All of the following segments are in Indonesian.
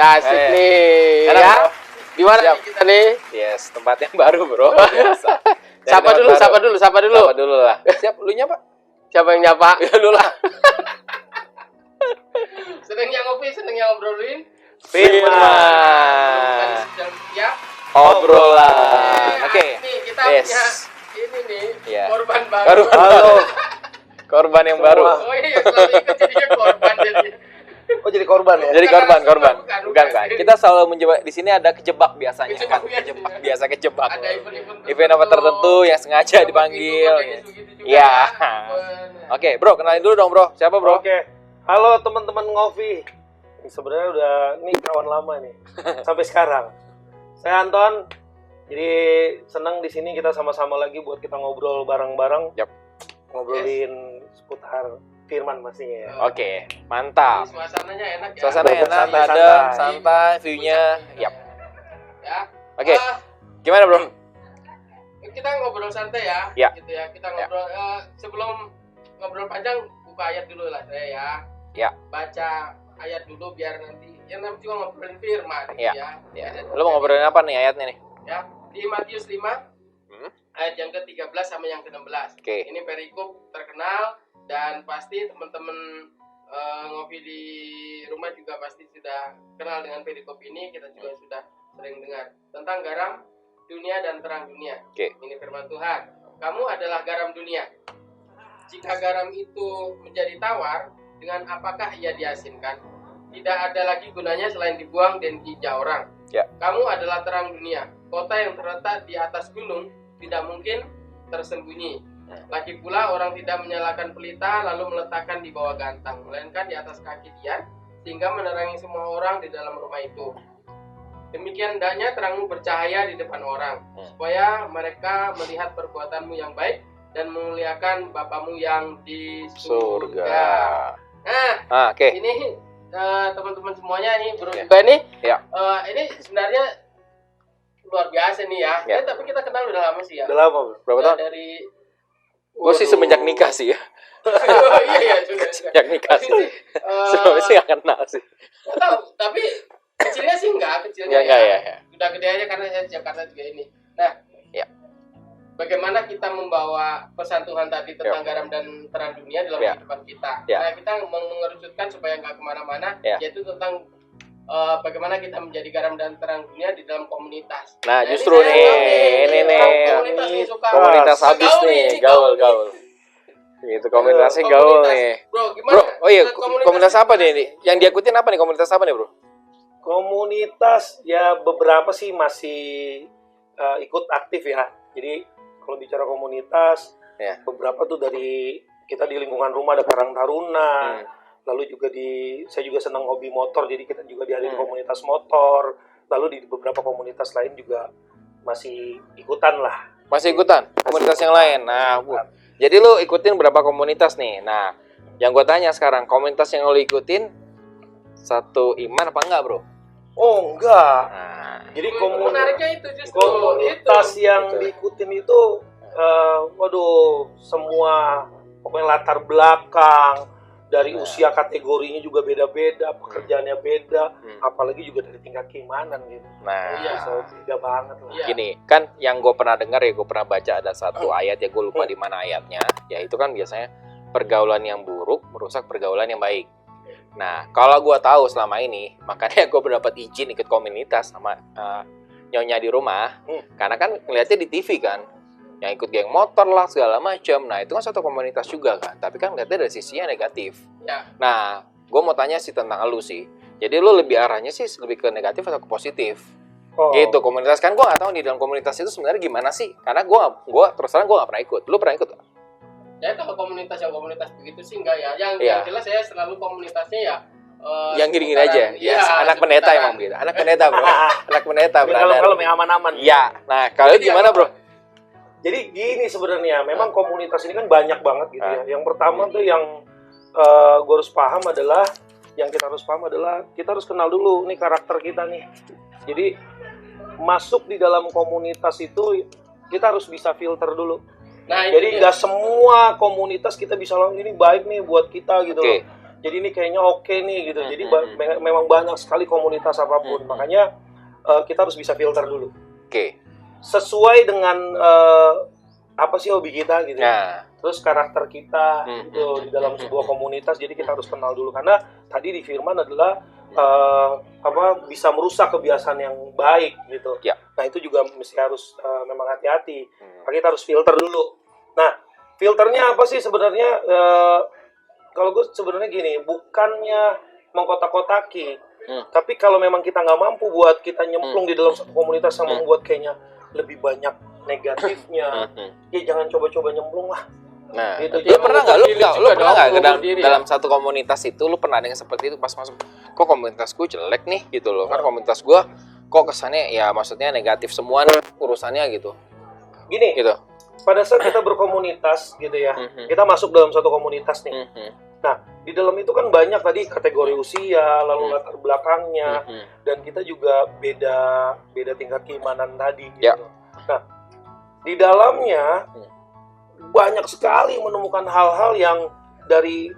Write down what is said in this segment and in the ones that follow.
asik nih. Enak, Ya. bro. Di mana Siap. kita nih? Yes, tempat yang baru, bro. Biasa. Dari Sapa tempat dulu, baru. sapa dulu. Sapa dulu lah. Siap, lu nyapa? Siapa yang nyapa? Ya lu lah. Senengnya ngopi, senengnya ngobrolin. Firman. Ya. Obrolan. Oke. Nih kita Yes. punya ini nih Iya. korban baru. Korban. Halo. Korban yang baru. Oh iya, selalu ikut jadinya korban jadi. Oh jadi korban ya? Jadi korban. Bukan. Kan. Kita selalu menjebak di sini ada kejebak biasanya kan. Kejebak. Biasa kejebak. Ada event-event Event apa tertentu yang sengaja dipanggil. Gitu Iya. Oke, bro, kenalin dulu dong, bro. Siapa, bro? Oke. Halo teman-teman ngopi. Ini sebenarnya udah nih kawan lama nih. Sampai sekarang. Saya Anton. Jadi senang di sini kita sama-sama lagi buat kita ngobrol bareng-bareng. Yap. Ngobrolin seputar Firman pastinya ya. Oke, mantap. Suasananya enak ya. Suasana enak, Santai-santai. adem, santai, view-nya. Yap. Ya. Oke. Ah, Gimana, bro? kita ngobrol santai ya. Ya. Gitu ya. Kita ngobrol sebelum ngobrol panjang buka ayat dulu lah saya ya. Ya. Baca ayat dulu biar nanti yang namanya juga ngobrolin firman gitu Ya. ya. Ya. Lu mau ngobrolin apa nih ayatnya nih? Ya, di Matius 5 ayat yang ke-13 sama yang ke-16. Oke. Ini perikop terkenal dan pasti teman-teman ngopi di rumah juga pasti sudah kenal dengan perikop ini. Kita juga sudah sering dengar tentang garam dunia dan terang dunia. Oke. Ini firman Tuhan. Kamu adalah garam dunia. Jika garam itu menjadi tawar, dengan apakah ia diasinkan? Tidak ada lagi gunanya selain dibuang dan diinjak orang. Ya. Kamu adalah terang dunia. Kota yang terletak di atas gunung tidak mungkin tersembunyi. Lagi pula orang tidak menyalakan pelita lalu meletakkan di bawah gantang, melainkan di atas kaki dian, sehingga menerangi semua orang di dalam rumah itu. Demikian hendaknya terangmu bercahaya di depan orang, supaya mereka melihat perbuatanmu yang baik dan memuliakan Bapamu yang di surga. Nah, Oke. ini teman-teman semuanya nih bro Ya. juga nih. Ya. Ini sebenarnya luar biasa nih ya. Ya. Tapi kita kenal udah lama sih ya. Udah lama, Bro. Berapa tahun? Dari Gue sih semenjak nikah sih ya. iya sudah. Semenjak nikah sih. Sebelumnya sih gak kenal sih. Nggak tahu, tapi kecilnya sih kecilnya Enggak ya. Udah gede aja karena saya di Jakarta juga ini. Nah, Ya. bagaimana kita membawa pesan Tuhan tadi tentang garam dan terang dunia dalam Ya. kehidupan kita. Ya. Nah, kita mengerucutkan supaya nggak kemana-mana, Ya. yaitu tentang bagaimana kita menjadi garam dan terang dunia di dalam komunitas. Nah, ini justru saya nih, tahu ini nih. komunitas nih suka Komunitas habis gaul nih, ini, gaul. Gitu, komunitasnya gaul nih. Bro, gimana? Bro, oh iya, komunitas apa nih? Yang diikutin apa nih? Komunitas apa nih, bro? Komunitas ya beberapa sih masih ikut aktif ya. Jadi kalau bicara komunitas, Ya. beberapa tuh dari kita di lingkungan rumah ada Karang Taruna. Lalu juga saya juga senang hobi motor, jadi kita juga di komunitas motor. Lalu di beberapa komunitas lain juga masih ikutan lah. Masih ikutan komunitas yang lain. Nah, jadi lu ikutin berapa komunitas nih? Nah, yang gue tanya sekarang, komunitas yang lu ikutin satu iman apa enggak, bro? Oh enggak. Nah, Jadi menariknya itu justru komunitas itu. yang diikutin itu, waduh, semua pokoknya latar belakang, dari usia kategorinya juga beda-beda, pekerjaannya beda, apalagi juga dari tingkat keimanan gitu. nah, Iya. So, beda banget lah. Iya. gini, kan yang gue pernah dengar ya, gue pernah baca ada satu ayat ya, gue lupa di mana ayatnya. Ya itu kan biasanya pergaulan yang buruk merusak pergaulan yang baik. Nah, kalau gue tahu selama ini, makanya gue mendapat izin ikut komunitas sama nyonya di rumah, karena kan ngeliatnya di TV kan, yang ikut geng motor lah segala macam. Nah, itu kan satu komunitas juga kan, tapi kan ngeliatnya dari sisinya negatif. Ya. Nah, gue mau tanya sih tentang lu sih. Jadi lu lebih arahnya sih lebih ke negatif atau ke positif? Oh. Gitu komunitas kan gue nggak tahu nih dalam komunitas itu sebenarnya gimana sih, karena gue terus terang gue nggak pernah ikut. Lu pernah ikut nggak? Ya kalau komunitas begitu sih enggak ya. Yang Iya. jelas saya selalu komunitasnya ya Yang gini-gini aja. Iya, Anak pendeta seputaran. emang gitu. Anak pendeta bro. Anak pendeta Tapi brother. kalau yang aman-aman. Iya. Nah kalau Jadi gimana bro? Jadi gini sebenarnya, memang komunitas ini kan banyak banget gitu ya. Yang pertama tuh yang gue harus paham adalah, kita harus kenal dulu nih karakter kita nih. Jadi masuk di dalam komunitas itu kita harus bisa filter dulu. Nah, itu Jadi dia. nggak semua komunitas kita bisa bilang ini baik nih buat kita gitu Oke. loh. jadi ini kayaknya oke nih gitu. Jadi memang banyak sekali komunitas apapun. Makanya kita harus bisa filter dulu. Oke. Sesuai dengan apa sih hobi kita gitu. Nah, Terus karakter kita gitu di dalam sebuah komunitas. Jadi kita harus kenal dulu karena tadi di firman adalah bisa merusak kebiasaan yang baik gitu. Ya. Nah, itu juga mesti harus memang hati-hati. Kita harus filter dulu. Nah, filternya apa sih sebenarnya? Kalau gue sebenarnya gini, bukannya mengkotak-kotaki, tapi kalau memang kita nggak mampu buat kita nyemplung di dalam satu komunitas yang membuat kayaknya lebih banyak negatifnya, ya jangan coba-coba nyemplung lah. nah, Gitu, lu pernah nggak dalam diri, dalam satu komunitas itu lu pernah ada yang seperti itu pas masuk, kok komunitas gue jelek nih gitu loh, kan komunitas gue kok kesannya ya maksudnya negatif semua nih urusannya gitu. Gini, Gitu. pada saat kita berkomunitas gitu ya, kita masuk dalam satu komunitas nih. Nah, di dalam itu kan banyak tadi kategori usia, lalu latar belakangnya, dan kita juga beda tingkat keimanan tadi gitu. Ya. Nah, di dalamnya banyak sekali menemukan hal-hal yang dari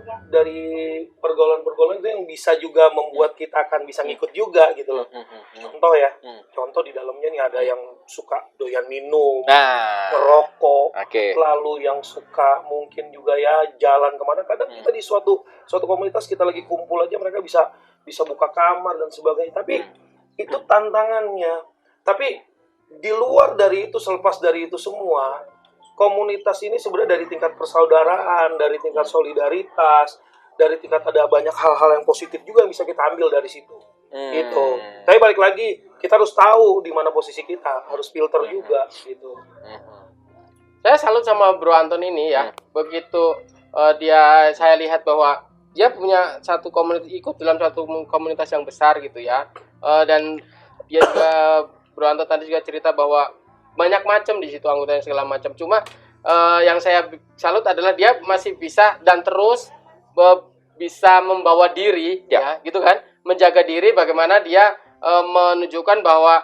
pergaulan-pergaulan itu yang bisa juga membuat kita akan bisa ngikut juga gitu loh. Contoh ya, contoh di dalamnya nih ada yang suka doyan minum, Nah, merokok, oke. lalu yang suka mungkin juga ya jalan kemana. Kadang kita di suatu komunitas kita lagi kumpul aja mereka bisa buka kamar dan sebagainya. Tapi itu tantangannya. Tapi di luar dari itu, selepas dari itu semua, komunitas ini sebenarnya dari tingkat persaudaraan, dari tingkat solidaritas, dari tingkat ada banyak hal-hal yang positif juga yang bisa kita ambil dari situ. Gitu. Tapi balik lagi, kita harus tahu di mana posisi kita, harus filter juga gitu. Saya salut sama Bro Anton ini ya. Begitu saya lihat bahwa dia punya satu komunitas, ikut dalam satu komunitas yang besar gitu ya. Dan dia juga Bro Anton tadi juga cerita bahwa banyak macam di situ anggotanya segala macam. Cuma yang saya salut adalah dia masih bisa dan terus bisa membawa diri ya gitu kan, menjaga diri bagaimana dia menunjukkan bahwa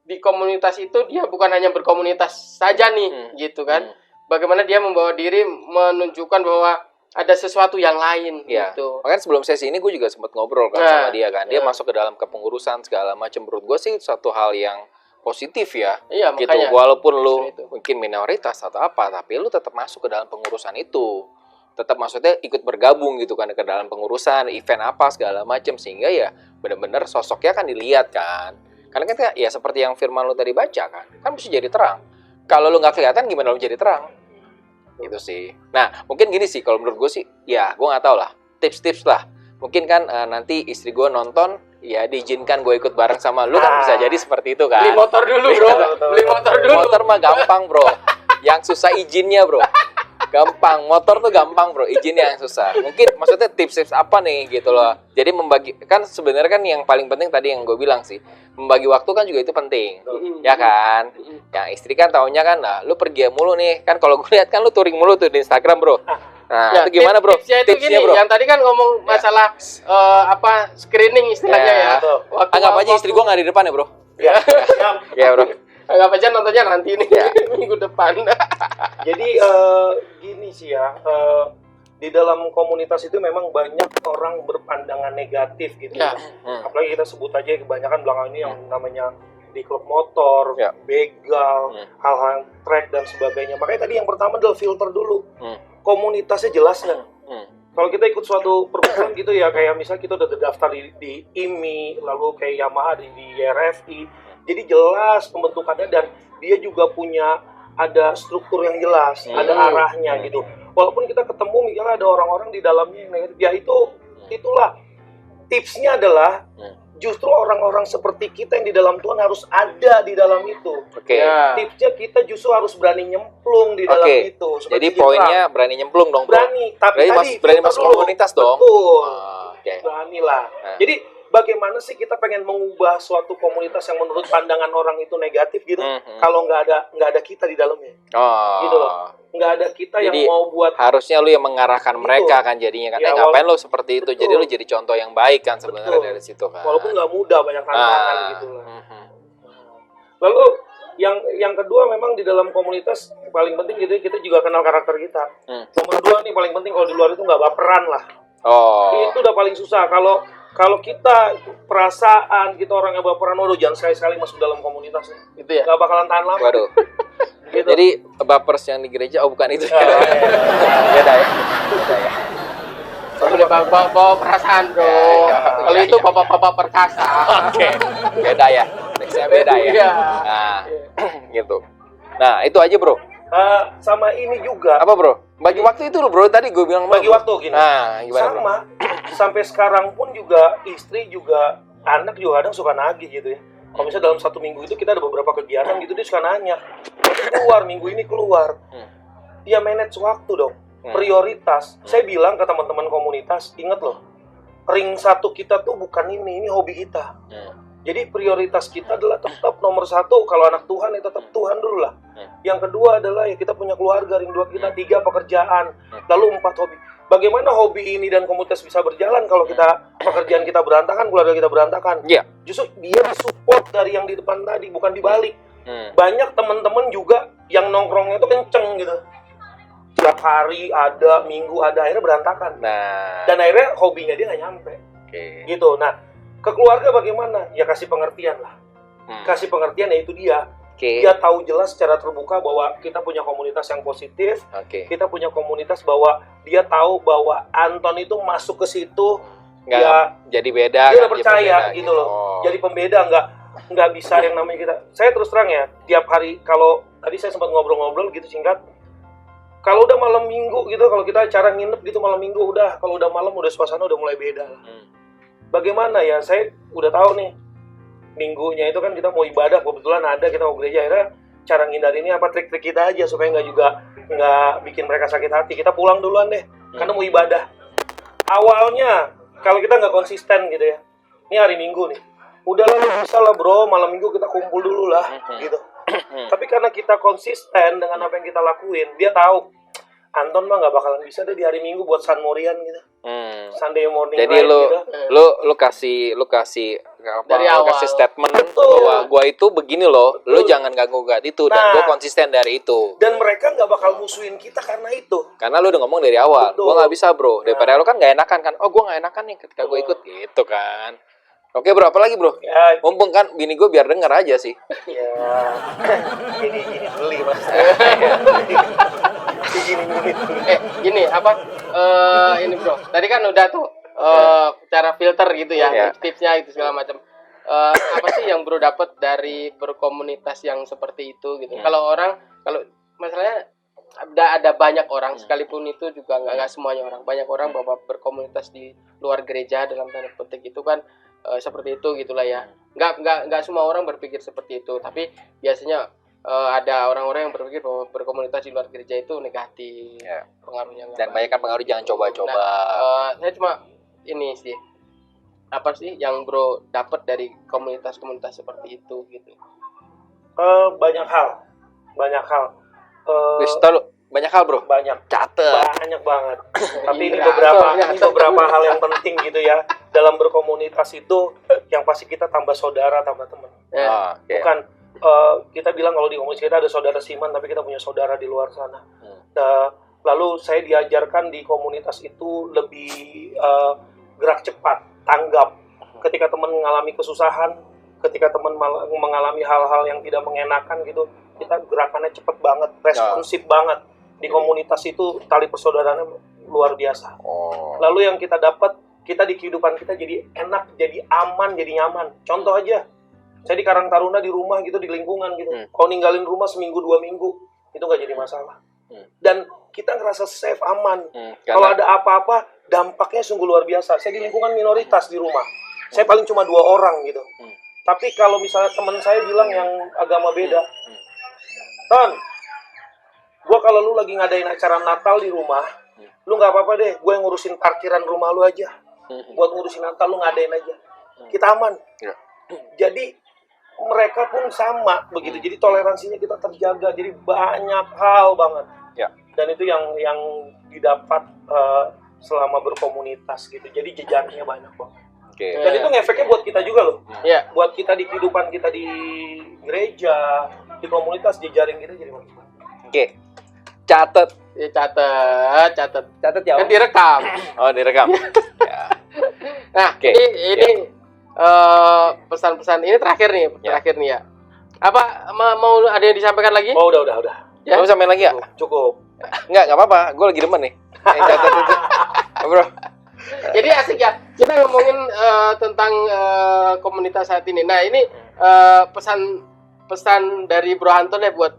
di komunitas itu dia bukan hanya berkomunitas saja nih gitu kan. Bagaimana dia membawa diri menunjukkan bahwa ada sesuatu yang lain gitu. Makanya sebelum sesi ini gue juga sempat ngobrol kan sama dia kan. Dia masuk ke dalam kepengurusan segala macam. Menurut gue sih suatu hal yang positif ya. Iya, gitu. makanya. Walaupun lu mungkin minoritas atau apa, tapi lu tetap masuk ke dalam pengurusan itu. Tetap maksudnya ikut bergabung gitu kan ke dalam pengurusan, event apa segala macam, sehingga ya benar-benar sosoknya kan dilihat kan. Karena kan ya seperti yang firman lu tadi baca kan mesti jadi terang. Kalau lu nggak kelihatan gimana lu jadi terang? Gitu sih. Nah, mungkin gini sih kalau menurut gue sih, ya gue nggak tahu lah, tips-tips lah. Mungkin kan nanti istri gue nonton, ya diizinkan gue ikut bareng sama lu kan bisa jadi seperti itu kan. Beli motor dulu bro, beli motor dulu. Motor mah gampang bro, yang susah izinnya bro. Gampang, motor tuh gampang bro, izinnya yang susah. Mungkin maksudnya tips-tips apa nih gitu loh. Jadi membagi, kan sebenarnya kan yang paling penting tadi yang gue bilang sih, membagi waktu kan juga itu penting, ya kan. Yang istri kan taunya kan, nah lu pergi mulu nih, kan kalau gue lihat kan lu touring mulu tuh di Instagram bro. Nah, Ya, itu gimana bro? Tipsnya itu gini, bro. yang tadi kan ngomong masalah screening istilahnya ya. Anggap aja istri gue nggak di depan ya bro. Ya, Ya bro. Anggap aja nontonnya nanti nih minggu depan. Jadi gini sih ya, di dalam komunitas itu memang banyak orang berpandangan negatif gitu. Ya. Apalagi kita sebut aja kebanyakan belakangan ini yang namanya di klub motor, begal, hal-hal yang track dan sebagainya. Makanya tadi yang pertama adalah filter dulu. Komunitasnya jelas nggak? Kalau kita ikut suatu perkumpulan gitu ya, kayak misalnya kita udah terdaftar di IMI, lalu kayak Yamaha di RFI, jadi jelas pembentukannya dan dia juga punya ada struktur yang jelas, ada arahnya gitu. Walaupun kita ketemu misalnya ada orang-orang di dalamnya yang negatif, ya itulah tipsnya adalah justru orang-orang seperti kita yang di dalam Tuhan harus ada di dalam itu. Oke. Tipsnya kita justru harus berani nyemplung di dalam itu. Jadi poinnya berani nyemplung dong bro. Berani, tapi berani masuk komunitas dong. Betul. Oke. Beranilah. Jadi bagaimana sih kita pengen mengubah suatu komunitas yang menurut pandangan orang itu negatif gitu, kalau nggak ada kita di dalamnya, gitu loh, nggak ada kita jadi, yang mau buat. Harusnya lu yang mengarahkan mereka kan jadinya kan, Ya, ngapain lu seperti itu, jadi lu jadi contoh yang baik kan sebenarnya dari situ kan. Walaupun nggak mudah, banyak tantangan gitu lah. Lalu yang kedua memang di dalam komunitas paling penting gitu kita juga kenal karakter kita. Nomor dua nih paling penting kalau di luar itu nggak baperan lah. Oh. Itu udah paling susah. Kalau kita perasaan kita orang yang baperan, waduh jangan sekali-sekali masuk dalam komunitas nih. Gitu ya. Gak bakalan tahan lama. Waduh. Gitu. Jadi bapers yang di gereja, oh bukan itu. Oh, iya. Beda ya. Beda ya. Boleh bawa perasaan bro. Ya. Kalau itu bapak-bapak perkasa. Oke. Beda ya. Nextnya beda ya. Iya. Nah, gitu. Nah, itu aja bro. Sama ini juga. Apa bro? Bagi waktu itu loh bro, tadi gue bilang Bagi waktu gini. Nah, gimana bro? Sama. Sampai sekarang pun juga istri juga anak juga kadang suka nagih gitu ya. Kalau misalnya dalam 1 minggu itu kita ada beberapa kegiatan gitu, dia suka nanya, keluar minggu ini keluar. Ya manage waktu dong, prioritas. Saya bilang ke teman-teman komunitas, ingat loh, ring 1 kita tuh bukan ini hobi kita. Jadi prioritas kita adalah tetap nomor 1, kalau anak Tuhan ya tetap Tuhan dulu lah. Yang kedua adalah ya kita punya keluarga, ring 2 kita, 3 pekerjaan, lalu 4 hobi. Bagaimana hobi ini dan komunitas bisa berjalan kalau kita pekerjaan kita berantakan, keluarga kita berantakan? Iya. Justru dia disupport dari yang di depan tadi, bukan dibalik. Banyak teman-teman juga yang nongkrongnya itu kenceng gitu. Tiap hari ada, minggu ada, akhirnya berantakan. Nah, Dan akhirnya hobinya dia nggak nyampe. oke. Gitu. Nah, ke keluarga bagaimana? Ya kasih pengertian lah. Kasih pengertian ya itu dia. Oke. Dia tahu jelas secara terbuka bahwa kita punya komunitas yang positif. Oke. Kita punya komunitas bahwa dia tahu bahwa Anton itu masuk ke situ. Nggak Ya, jadi beda. dia udah kan, percaya pembeda gitu loh. Oh. Jadi pembeda, nggak bisa yang namanya kita. Saya terus terang ya, tiap hari kalau tadi saya sempat ngobrol-ngobrol gitu singkat. Kalau udah malam minggu gitu, kalau kita acara nginep gitu malam minggu udah, kalau udah malam udah suasana udah mulai beda lah. Bagaimana ya? Saya udah tahu nih. Minggunya itu kan kita mau ibadah, kebetulan ada kita mau gereja, akhirnya cara ngindarinnya apa, trik-trik kita aja supaya nggak bikin mereka sakit hati. Kita pulang duluan deh, karena mau ibadah. Awalnya kalau kita nggak konsisten gitu ya, ini hari Minggu nih, udahlah lu bisa lah bro, malam Minggu kita kumpul dulu lah, gitu. Tapi karena kita konsisten dengan apa yang kita lakuin, dia tahu Anton mah nggak bakalan bisa deh di hari Minggu buat San Morian gitu. Sunday morning. Jadi ride, lu, gitu. lu kasih apa? Dari Lu awal. kasih statement Betul. bahwa gua itu begini loh. Lu Betul. jangan ganggu-ganggu itu dan Nah. gua konsisten dari itu. Dan mereka nggak bakal musuhin kita karena itu. Karena lu udah ngomong dari awal, Betul. gua nggak bisa bro. Daripada lu kan nggak enakan kan. Oh, gua nggak enakan nih ketika gua ikut gitu kan. Oke bro, apa lagi bro? Ya, Mumpung kan bini gua biar denger aja sih. ya. Gini beli mas. Gini. Gini apa? Ini bro. Tadi kan udah tuh cara filter gitu ya, Iya. tipsnya itu segala macam. Apa sih yang bro dapat dari berkomunitas yang seperti itu gitu? Kalau masalahnya ada banyak orang, sekalipun itu juga nggak semuanya orang. Banyak orang bahwa berkomunitas di luar gereja dalam tanda petik itu kan seperti itu gitulah ya. Nggak semua orang berpikir seperti itu, tapi biasanya ada orang-orang yang berpikir bahwa berkomunitas di luar gereja itu negatif, Ya. pengaruhnya nggak Dan baik. banyak kan pengaruh jangan coba-coba. Saya cuma ini sih, apa sih yang bro dapat dari komunitas-komunitas seperti itu gitu? Banyak hal. Wis, tahu banyak hal bro. Banyak banget. Tapi ini Iya, beberapa hal yang penting gitu ya. Dalam berkomunitas itu yang pasti kita tambah saudara, tambah teman. Ya. Oke. Bukan kita bilang kalau di komunitas kita ada saudara siman, tapi kita punya saudara di luar sana. Lalu saya diajarkan di komunitas itu lebih gerak cepat, tanggap. Ketika teman mengalami kesusahan, ketika teman mengalami hal-hal yang tidak mengenakan gitu, kita gerakannya cepat banget, responsif banget. Di komunitas itu tali persaudaraannya luar biasa. Oh. Lalu yang kita dapat, kita di kehidupan kita jadi enak, jadi aman, jadi nyaman. Contoh aja, saya di Karang Taruna di rumah gitu, di lingkungan gitu. Kalau ninggalin rumah seminggu 2 minggu, itu nggak jadi masalah. Dan kita ngerasa safe, aman. Kalau ada apa-apa, dampaknya sungguh luar biasa. Saya di lingkungan minoritas di rumah. Saya paling cuma 2 orang gitu. Tapi kalau misalnya teman saya bilang yang agama beda, Ton, gue kalau lu lagi ngadain acara Natal di rumah, lu nggak apa-apa deh, gue yang ngurusin parkiran rumah lu aja. Buat ngurusin Natal lu ngadain aja. Kita aman. Ya. Jadi mereka pun sama begitu. Jadi toleransinya kita terjaga. Jadi banyak hal banget. Ya. Dan itu yang didapat selama berkomunitas gitu. Jadi jejaknya banyak banget. Oke. Dan itu ngefeknya buat kita juga loh. Iya. Buat kita di kehidupan kita di gereja, di komunitas, jejaring kita jadi bagus banget. Oke. Catat Ya catat. Catat ya. Kan direkam. Oh, direkam. Ya. Nah, Oke. ini pesan-pesan ini terakhir nih ya. Apa mau ada yang disampaikan lagi? Oh, udah. Ya? Kamu sampein lagi ya? Cukup. Enggak apa-apa. Gue lagi demen nih. Yang catat itu. Bro. Jadi asik ya. Kita ngomongin tentang komunitas saat ini. Nah, ini pesan dari Bro Anton ya buat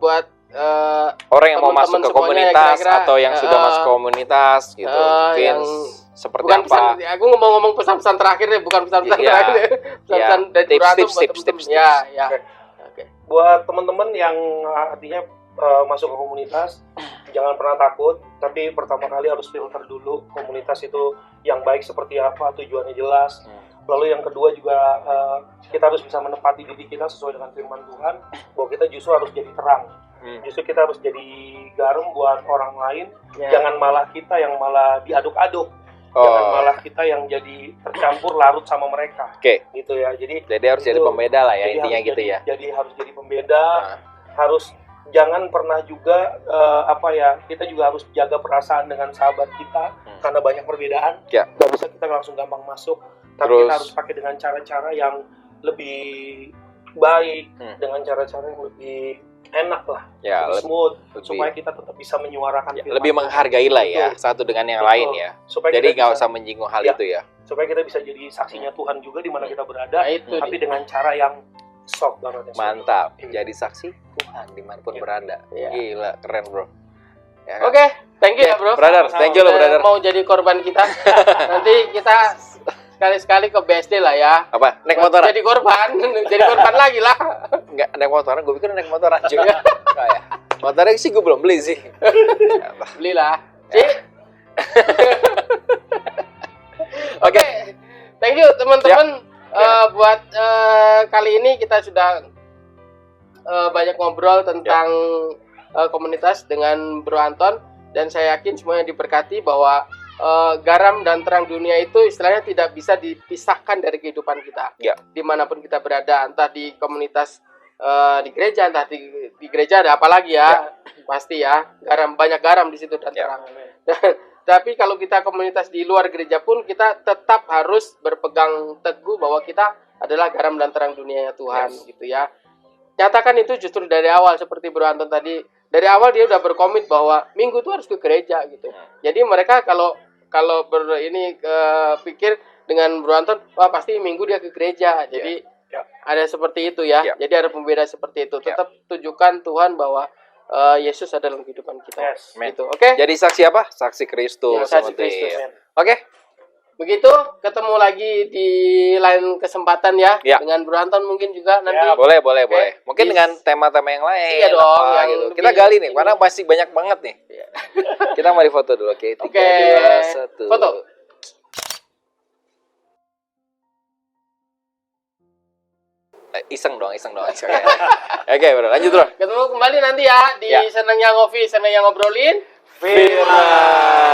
orang yang mau masuk ke semuanya komunitas kira-kira, atau yang sudah masuk komunitas gitu. Mungkin yang seperti bukan apa? aku ngomong pesan-pesan terakhir deh, bukan pesan-pesan Iya. terakhir. Pesan-pesan Iya. dari Bro Anton buat Tips. teman-teman. Ya. Oke. Buat teman-teman yang artinya masuk ke komunitas, jangan pernah takut, tapi pertama kali harus filter dulu komunitas itu yang baik seperti apa, tujuannya jelas. Lalu yang kedua juga kita harus bisa menepati diri kita sesuai dengan firman Tuhan, bahwa kita justru harus jadi terang. Justru kita harus jadi garam buat orang lain. Ya. Jangan malah kita yang malah diaduk-aduk. Jangan malah kita yang jadi tercampur larut sama mereka. Oke. Gitu ya. Jadi harus jadi pembeda lah ya, jadi intinya harus gitu ya. Jadi harus jadi pembeda. Nah. Harus jangan pernah juga kita juga harus jaga perasaan dengan sahabat kita karena banyak perbedaan. Ya. Nggak bisa kita langsung gampang masuk. Tapi Terus, kita harus pakai dengan cara-cara yang lebih baik, dengan cara-cara yang lebih enak lah, Ya, lebih smooth, lebih- supaya kita tetap bisa menyuarakan firman lebih Tuhan. menghargai lah ya Betul. satu dengan yang Betul. lain ya. Supaya Jadi kita nggak bisa- usah menyinggung hal Ya. itu ya. supaya kita bisa jadi saksinya Tuhan juga di mana kita berada, Nah, itu tapi dia. dengan cara yang soft banget. Yang Mantap. soft. Jadi saksi Tuhan dimanapun Ya. berada. Ya. Gila, keren bro. Ya, kan? Oke, thank you ya, Bro. Brother, thank you lo brother. Mau jadi korban kita. Nanti kita sekali-sekali ke BSD lah ya. Apa? Naik motoran? Jadi korban, jadi korban lagi lah. Enggak naik motoran, gue pikir naik motoran juga. Enggak ya. Motornya sih gue belum beli sih. Belilah. Cik. Oke. Thank you teman-teman. Buat kali ini kita sudah banyak ngobrol tentang komunitas dengan Bro Anton, dan saya yakin semuanya diberkati bahwa garam dan terang dunia itu istilahnya tidak bisa dipisahkan dari kehidupan kita. Ya. Dimanapun kita berada, entah di komunitas di gereja, entah di gereja ada apa lagi ya. Pasti ya, banyak garam di situ dan Ya. terang. Tapi kalau kita komunitas di luar gereja pun, kita tetap harus berpegang teguh bahwa kita adalah garam dan terang dunianya Tuhan, gitu ya. Nyatakan itu justru dari awal, seperti Bro Anton tadi. Dari awal dia udah berkomit bahwa minggu itu harus ke gereja gitu. Jadi mereka kalau pikir dengan Bro Anton, wah pasti minggu dia ke gereja. Jadi ada seperti itu ya. Jadi ada pembeda seperti itu. Tetap tunjukkan Tuhan bahwa Yesus adalah kehidupan kita. Yes. Gitu. Oke. Jadi saksi apa? Saksi Kristus. Ya, saksi seperti- Kristus. Oke. Begitu, ketemu lagi di lain kesempatan ya. Ya. Dengan Bro Anton mungkin juga nanti. Ya, Boleh. Oke. Mungkin Di- dengan tema-tema yang lain. Iya dong, apa yang gitu. lebih- Kita gali nih, ini. karena masih banyak banget nih. Iya. Kita mari foto dulu, oke? 3, Oke. 2, 1. Foto. Iseng dong. Oke, bro, lanjut bro. Ketemu kembali nanti ya di Ya. Senang yang Ngopi, Senang yang Ngobrolin. Firman.